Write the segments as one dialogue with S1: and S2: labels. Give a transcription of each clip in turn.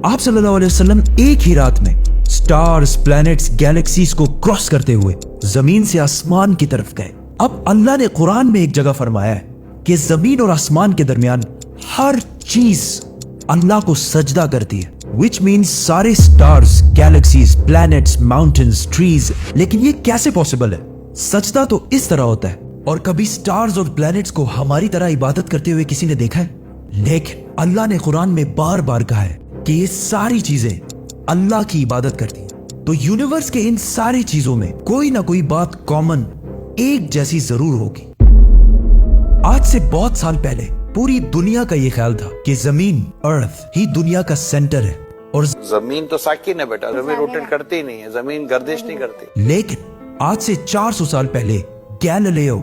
S1: आप सल्लल्लाहु अलैहि वसल्लम एक ही रात में स्टार्स, प्लैनेट्स, गैलेक्सीज को क्रॉस करते हुए जमीन से आसमान की तरफ गए। अब अल्लाह ने कुरान में एक जगह फरमाया है कि जमीन और आसमान के दरमियान हर चीज अल्लाह को सजदा करती है, विच मीन्स सारे stars, galaxies, planets, mountains, trees. लेकिन ये कैसे पॉसिबल है? सजदा तो इस तरह होता है। और कभी स्टार्स और प्लैनेट्स को हमारी तरह इबादत करते हुए किसी ने देखा है? लेकिन अल्लाह ने कुरान में बार बार कहा है कि ये सारी चीजें अल्लाह की इबादत करती हैं। तो यूनिवर्स के इन सारी चीजों में कोई ना कोई बात कॉमन, एक जैसी जरूर होगी। आज से बहुत साल पहले पूरी दुनिया का ये ख्याल था कि जमीन, अर्थ ही दुनिया का सेंटर है और
S2: जमीन तो साकिन है बेटा, जमीन रोटेट करती ही नहीं है, जमीन गर्दिश नहीं करती।
S1: लेकिन आज से 400 साल पहले गैलीलियो,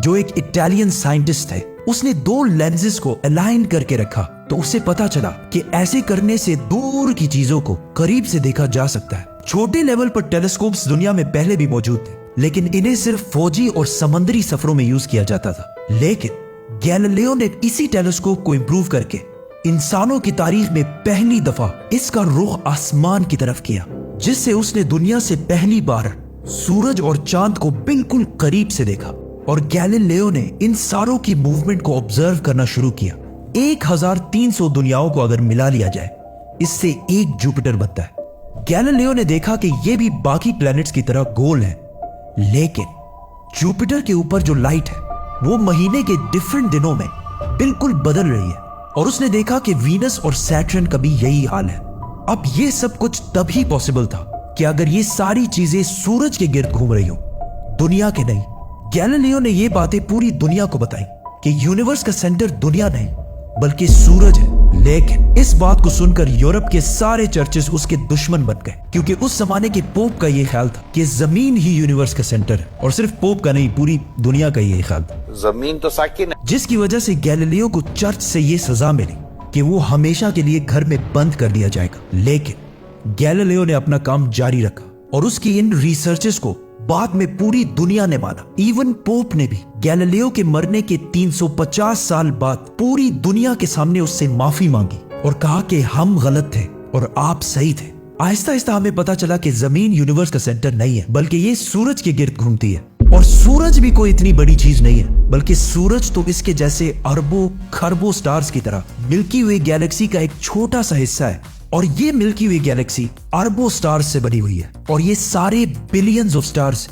S1: जो एक इटालियन साइंटिस्ट थे, उसने दो लेंसेज को अलाइन करके रखा तो उसे पता चला कि ऐसे करने से दूर की चीजों को करीब से देखा जा सकता है। छोटे लेवल पर टेलीस्कोप्स दुनिया में पहले भी मौजूद थे, लेकिन इन्हें सिर्फ फौजी और समंदरी सफरों में यूज किया जाता था। लेकिन गैलीलियो ने इसी टेलीस्कोप को इंप्रूव करके इंसानों की तारीख में पहली दफा इसका रुख आसमान की तरफ किया, जिससे उसने दुनिया से पहली बार सूरज और चांद को बिल्कुल करीब से देखा। और गैलीलियो ने इन सारों की मूवमेंट को ऑब्जर्व करना शुरू किया। 1300 दुनियाओं को अगर मिला लिया जाए, इससे एक जुपिटर बनता है। गैलीलियो ने देखा कि ये भी बाकी प्लैनेट्स की तरह गोल है, लेकिन जुपिटर के ऊपर जो लाइट है वो महीने के डिफरेंट दिनों में बिल्कुल बदल रही है। और उसने देखा कि वीनस और सैटर्न का भी यही हाल है। अब ये सब कुछ तभी पॉसिबल था कि अगर ये सारी चीजें सूरज के गिर्द घूम रही हो, दुनिया के नहीं। गैलीलियो ने ये बातें पूरी दुनिया को बताई कि यूनिवर्स का सेंटर दुनिया नहीं बल्कि सूरज है। लेकिन इस बात को सुनकर यूरोप के सारे चर्चेस उसके दुश्मन बन गए, क्योंकि उस जमाने के पोप का ये ख्याल था कि जमीन ही यूनिवर्स का सेंटर है। और सिर्फ पोप का नहीं, पूरी दुनिया का ये ख्याल था।
S2: जमीन तो साकिन है।
S1: जिसकी वजह से गैलीलियो को चर्च से ये सजा मिली कि वो हमेशा के लिए घर में बंद कर दिया जाएगा। लेकिन गैलीलियो ने अपना काम जारी रखा और उसकी इन रिसर्चेस को बाद में पूरी दुनिया ने माना। इवन पोप ने भी गैलीलियो के मरने के 350 साल बाद पूरी दुनिया के सामने उससे माफी मांगी और कहा कि हम गलत थे और आप सही थे। आहिस्ता आहिस्ता हमें पता चला कि जमीन यूनिवर्स का सेंटर नहीं है, बल्कि ये सूरज के गिर्द घूमती है। और सूरज भी कोई इतनी बड़ी चीज नहीं है, बल्कि सूरज तो इसके जैसे अरबों खरबों स्टार्स की तरह मिल्की वे गैलेक्सी का एक छोटा सा हिस्सा है। और ये मिल्की वे गैलेक्सी अरबों स्टार्स से बनी हुई है और ये सारे बिलियंस ऑफ स्टार्स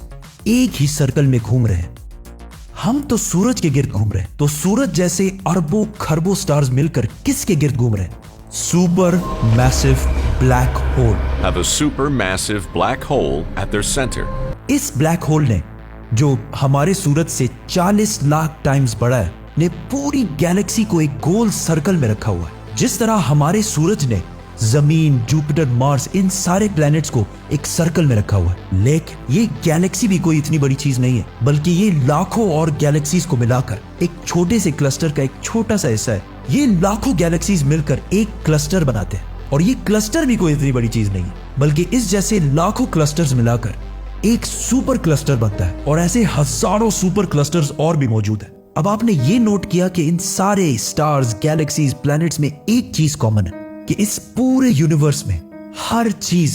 S1: एक ही सर्कल में घूम रहे हैं। हम तो सूरज के गिर्द घूम रहे हैं, तो सूरज जैसे अरबों खरबों स्टार्स मिलकर किसके गिर्द घूम रहे हैं? Super massive black hole.
S3: Have a supermassive black hole at their center.
S1: इस ब्लैक होल ने, जो हमारे सूरज से 40 लाख टाइम्स बड़ा है, ने पूरी गैलेक्सी को एक गोल सर्कल में रखा हुआ है। जिस तरह हमारे सूरज ने जमीन, जुपिटर, मार्स, इन सारे प्लैनेट्स को एक सर्कल में रखा हुआ है। लेकिन ये गैलेक्सी भी कोई इतनी बड़ी चीज नहीं है, बल्कि ये लाखों और गैलेक्सीज को मिलाकर एक छोटे से क्लस्टर का एक छोटा सा हिस्सा है। ये लाखों गैलेक्सीज मिलकर एक क्लस्टर बनाते हैं और ये क्लस्टर भी कोई इतनी बड़ी चीज नहीं है, बल्कि इस जैसे लाखों क्लस्टर्स मिलाकर एक सुपर क्लस्टर बनता है। और ऐसे हजारों सुपर क्लस्टर्स और भी मौजूद है। अब आपने ये नोट किया कि इन सारे स्टार्स, गैलेक्सीज, प्लैनेट्स में एक चीज कॉमन है कि इस पूरे यूनिवर्स में हर चीज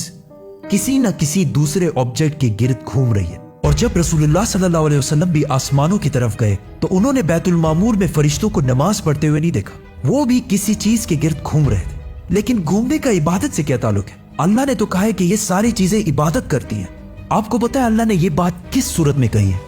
S1: किसी न किसी दूसरे ऑब्जेक्ट के गिर्द घूम रही है। और जब रसूलुल्लाह सल्लल्लाहु अलैहि वसल्लम भी आसमानों की तरफ गए तो उन्होंने बैतुल मामूर में फरिश्तों को नमाज पढ़ते हुए नहीं देखा, वो भी किसी चीज के गिर्द घूम रहे थे। लेकिन घूमने का इबादत से क्या ताल्लुक है? अल्लाह ने तो कहा है कि ये सारी चीजें इबादत करती हैं। आपको पता है अल्लाह ने ये बात किस सूरत में कही है?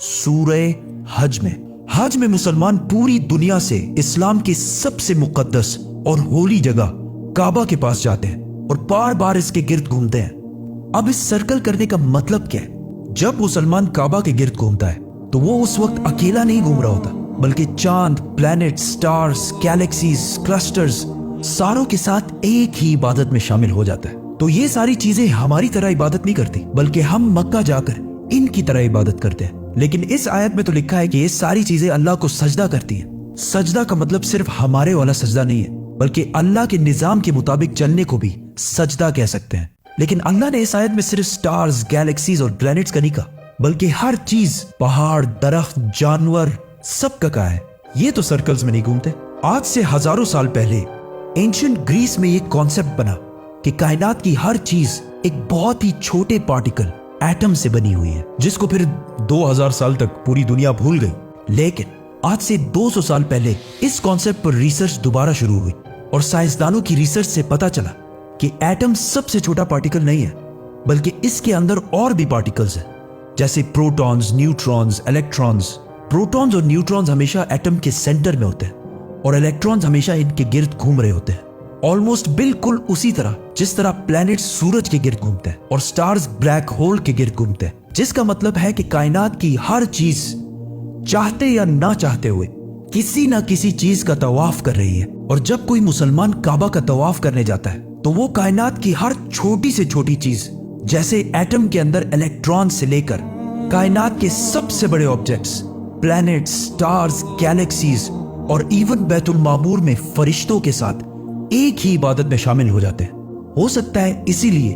S1: सूरह हज में। हज में मुसलमान पूरी दुनिया से इस्लाम की सबसे मुकद्दस और होली जगह काबा के पास जाते हैं और बार बार इसके गिर्द घूमते हैं। अब इस सर्कल करने का मतलब क्या है? जब मुसलमान काबा के गिर्द घूमता है तो वो उस वक्त अकेला नहीं घूम रहा होता, बल्कि चांद, प्लैनेट, स्टार्स, गैलेक्सीज, क्लस्टर्स सारों के साथ एक ही इबादत में शामिल हो जाता है। तो ये सारी चीजें हमारी तरह इबादत नहीं करती, बल्कि हम मक्का जाकर इनकी तरह इबादत करते हैं। लेकिन इस आयत में तो लिखा है कि ये सारी चीजें अल्लाह को सजदा करती हैं। सजदा का मतलब सिर्फ हमारे वाला सजदा नहीं है, बल्कि अल्लाह के निजाम के मुताबिक चलने को भी सजदा कह सकते हैं। लेकिन अल्लाह ने इस आयत में सिर्फ स्टार्स, गैलेक्सीज और प्लैनेट्स का नहीं कहा, बल्कि हर चीज, पहाड़, दरख्त, जानवर, सब का कहा है। ये तो सर्कल्स में नहीं घूमते। आज से हजारों साल पहले एंशिएंट ग्रीस में ये कॉन्सेप्ट बना कि कायनात की हर चीज एक बहुत ही छोटे पार्टिकल एटम से बनी हुई है, जिसको फिर 2000 साल तक पूरी दुनिया भूल गई। लेकिन आज से 200 साल पहले इस कॉन्सेप्ट पर रिसर्च दोबारा शुरू हुई और साइंसदानों की रिसर्च से पता चला कि एटम सबसे छोटा पार्टिकल नहीं है, बल्कि इसके अंदर और भी पार्टिकल्स हैं, जैसे प्रोटॉन्स, न्यूट्रॉन्स, इलेक्ट्रॉन्स। प्रोटॉन्स और न्यूट्रॉन्स हमेशा एटम के सेंटर में होते हैं और इलेक्ट्रॉन्स हमेशा इनके गिर्द घूम रहे होते हैं, ऑलमोस्ट बिल्कुल उसी तरह जिस तरह प्लैनेट्स सूरज के गिर्द घूमते हैं और स्टार्स ब्लैक होल के गिर्द घूमते हैं। जिसका मतलब है कि कायनात की हर चीज चाहते या ना चाहते हुए किसी ना किसी चीज का तवाफ कर रही है। और जब कोई मुसलमान काबा का तवाफ करने जाता है तो वो कायनात की हर छोटी से छोटी चीज, जैसे एटम के अंदर इलेक्ट्रॉन से लेकर कायनात के सबसे बड़े ऑब्जेक्ट्स, प्लैनेट्स, स्टार्स, गैलेक्सीज और इवन बैतुल मामूर में फरिश्तों के साथ एक ही इबादत में शामिल हो जाते हैं। हो सकता है इसीलिए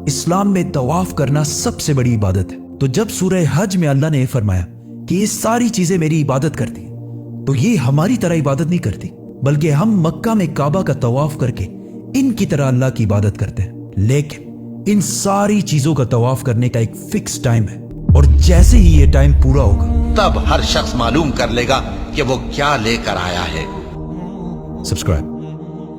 S1: इस्लाम में तवाफ करना सबसे बड़ी इबादत है। तो जब सूरह हज में अल्लाह ने फरमाया कि ये सारी चीजें मेरी इबादत करती हैं, तो ये हमारी तरह इबादत नहीं करती, बल्कि हम मक्का में काबा का तवाफ करके इनकी तरह अल्लाह की इबादत करते हैं। लेकिन इन सारी चीजों का तवाफ करने का एक फिक्स टाइम है और जैसे ही ये टाइम पूरा होगा
S4: तब हर शख्स मालूम कर लेगा कि वो क्या लेकर आया है।
S1: सब्सक्राइब।